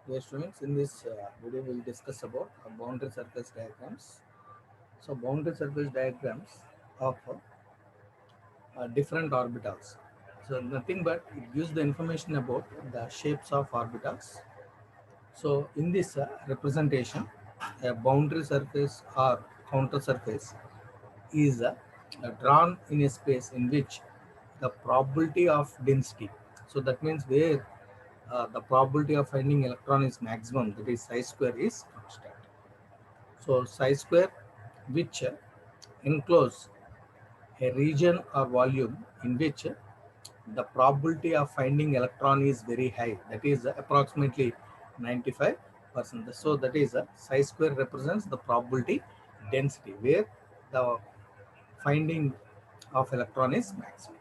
Dear students, in this video we will discuss about boundary surface diagrams. So boundary surface diagrams of different orbitals. So nothing but it gives the information about the shapes of orbitals. So in this representation, a boundary surface or counter surface is drawn in a space in which the probability of density. So that means where the probability of finding electron is maximum, that is psi square is constant. So psi square which enclose a region or volume in which the probability of finding electron is very high, that is approximately 95%. So that is psi square represents the probability density where the finding of electron is maximum.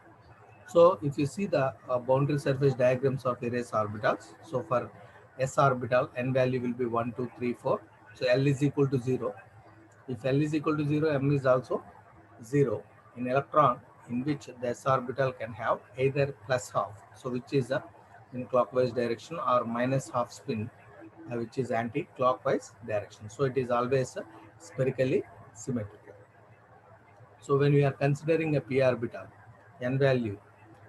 So if you see the boundary surface diagrams of various orbitals, so for s orbital, n value will be 1, 2, 3, 4. So L is equal to 0. If L is equal to 0, M is also 0. In electron, in which the s orbital can have either plus half, so which is in clockwise direction, or minus half spin, which is anti-clockwise direction. So it is always spherically symmetrical. So when we are considering a p orbital, n value,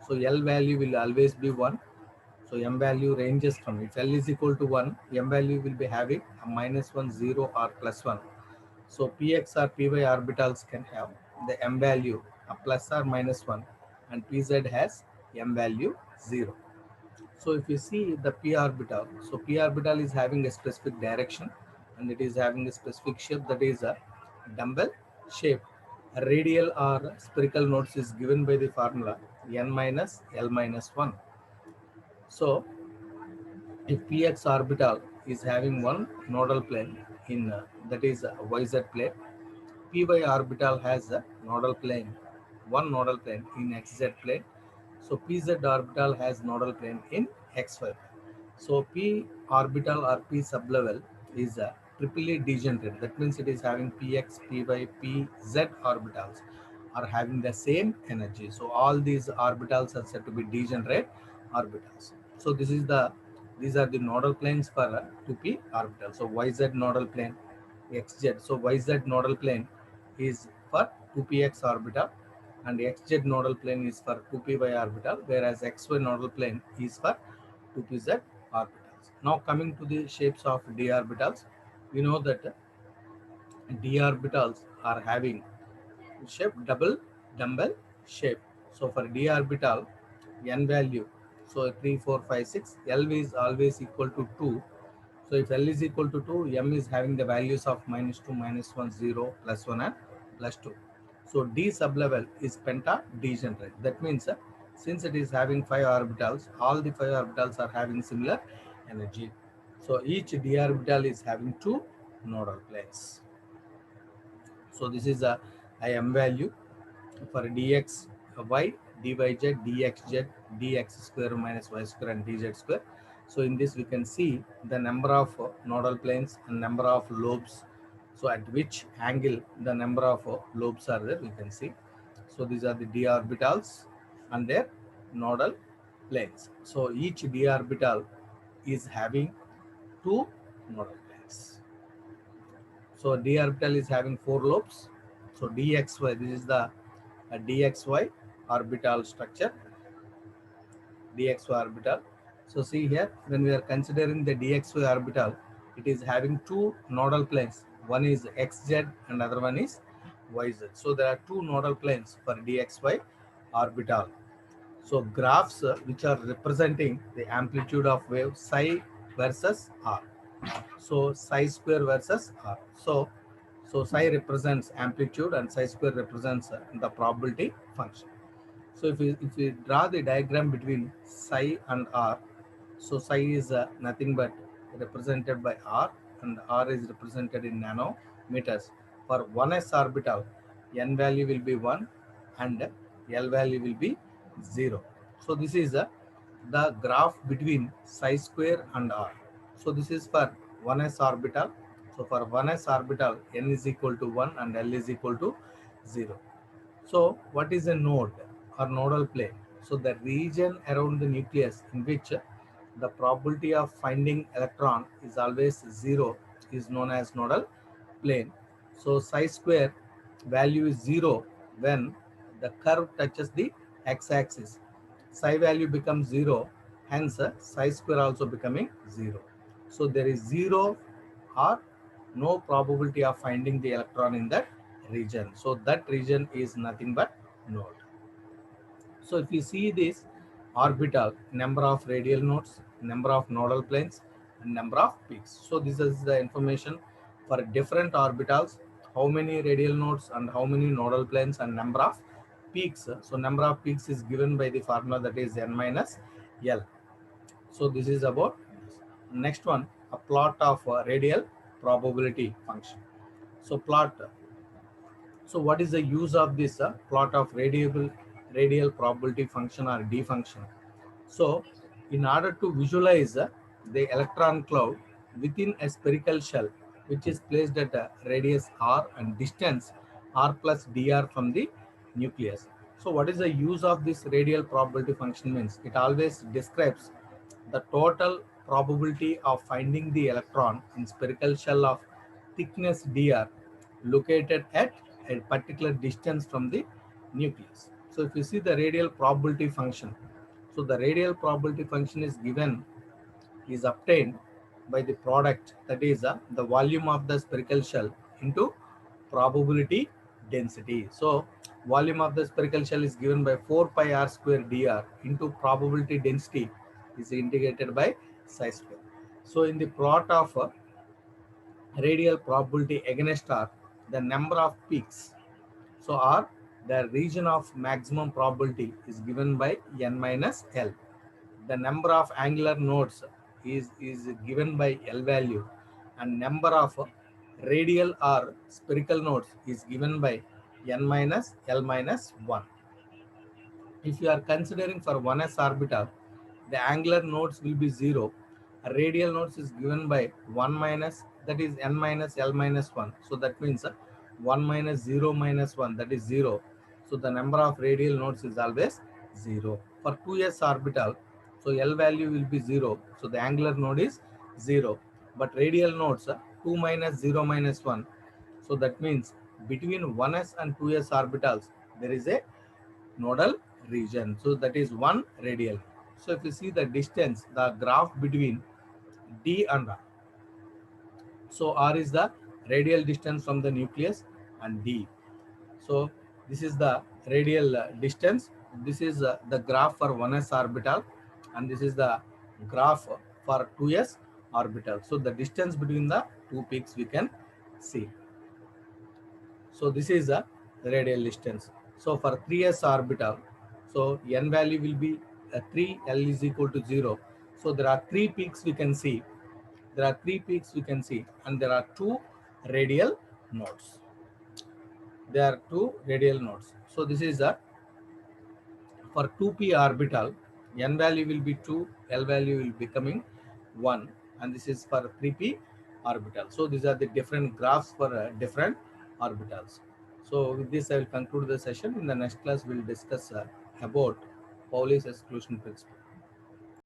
so L value will always be 1. So m value ranges from, if L is equal to 1, m value will be having a minus 1, 0 or plus 1. So px or py orbitals can have the m value a plus or minus 1, and pz has m value 0. So if you see the p orbital, so p orbital is having a specific direction and it is having a specific shape, that is a dumbbell shape. A radial or spherical nodes is given by the formula n minus L minus 1. So if px orbital is having one nodal plane in that is yz plane, py orbital has a nodal plane, one nodal plane in xz plane. So pz orbital has nodal plane in xy plane. So p orbital or p sublevel is a triply degenerate. That means it is having px, py, pz orbitals are having the same energy. So all these orbitals are said to be degenerate orbitals. So these are the nodal planes for 2p orbital. So yz nodal plane, xz. So yz nodal plane is for 2px orbital, and xz nodal plane is for 2py orbital, whereas xy nodal plane is for 2pz orbitals. Now coming to the shapes of d orbitals, we know that d orbitals are having shape double dumbbell shape. So for d orbital, n value, so 3, 4, 5, 6, L is always equal to 2. So if L is equal to 2, M is having the values of minus 2, minus 1, 0, plus 1 and plus 2. So D sublevel is penta degenerate. That means since it is having 5 orbitals, all the 5 orbitals are having similar energy. So each d orbital is having two nodal planes. So this is a m value for dx y, dyz, dxz, dx square minus y square and dz square. So in this we can see the number of nodal planes and number of lobes. So at which angle the number of lobes are there, we can see. So these are the d orbitals and their nodal planes. So each d orbital is having two nodal planes. So d orbital is having four lobes. So dxy, this is the dxy orbital structure, dxy orbital. So see here, when we are considering the dxy orbital, it is having two nodal planes. One is xz and other one is yz. So there are two nodal planes for dxy orbital. So graphs which are representing the amplitude of wave psi versus r. So psi square versus r. So psi represents amplitude and psi square represents the probability function. So if we draw the diagram between psi and r, so psi is nothing but represented by r, and r is represented in nanometers. For 1s orbital, n value will be 1 and L value will be 0. So this is the graph between psi square and r. So this is for 1s orbital. So for 1s orbital, n is equal to 1 and L is equal to 0. So what is a node or nodal plane? So the region around the nucleus in which the probability of finding electron is always 0 is known as nodal plane. So psi square value is 0 when the curve touches the x-axis. Psi value becomes 0, hence psi square also becoming 0. So there is 0 or no probability of finding the electron in that region. So that region is nothing but node. So if you see this orbital, number of radial nodes, number of nodal planes, and number of peaks. So this is the information for different orbitals, how many radial nodes and how many nodal planes and number of peaks. So number of peaks is given by the formula that is n minus L. So this is about this. Next one, a plot of radial probability function. So plot. So what is the use of this plot of radial probability function or D function? So in order to visualize the electron cloud within a spherical shell, which is placed at a radius r and distance r plus dr from the nucleus. So what is the use of this radial probability function means? It always describes the total probability of finding the electron in spherical shell of thickness dr located at a particular distance from the nucleus. So if you see the radial probability function, so the radial probability function is obtained by the product, that is the volume of the spherical shell into probability density. So volume of the spherical shell is given by 4 pi r square dr into probability density is integrated by psi square. So in the plot of radial probability against r, the number of peaks, so r, the region of maximum probability is given by n minus L. The number of angular nodes is given by L value, and number of radial or spherical nodes is given by n minus L minus 1. If you are considering for 1s orbital, the angular nodes will be 0. Radial nodes is given by 1 minus, that is n minus L minus 1. So that means 1 minus 0 minus 1, that is 0. So the number of radial nodes is always 0. For 2s orbital, so L value will be 0. So the angular node is 0. But radial nodes 2 minus 0 minus 1. So that means between 1s and 2s orbitals, there is a nodal region. So that is one radial. So if you see the distance, the graph between D and R. So R is the radial distance from the nucleus and D. So this is the radial distance. This is the graph for 1s orbital, and this is the graph for 2s orbital. So the distance between the two peaks we can see. So this is the radial distance. So for 3s orbital, so n value will be 3, L is equal to 0. So there are three peaks we can see. There are three peaks we can see, and there are two radial nodes. There are two radial nodes. So this is a for 2p orbital, n value will be 2, L value will be becoming 1, and this is for 3p orbital. So these are the different graphs for different orbitals. So with this, I will conclude the session. In the next class, we will discuss about Pauli's exclusion principle.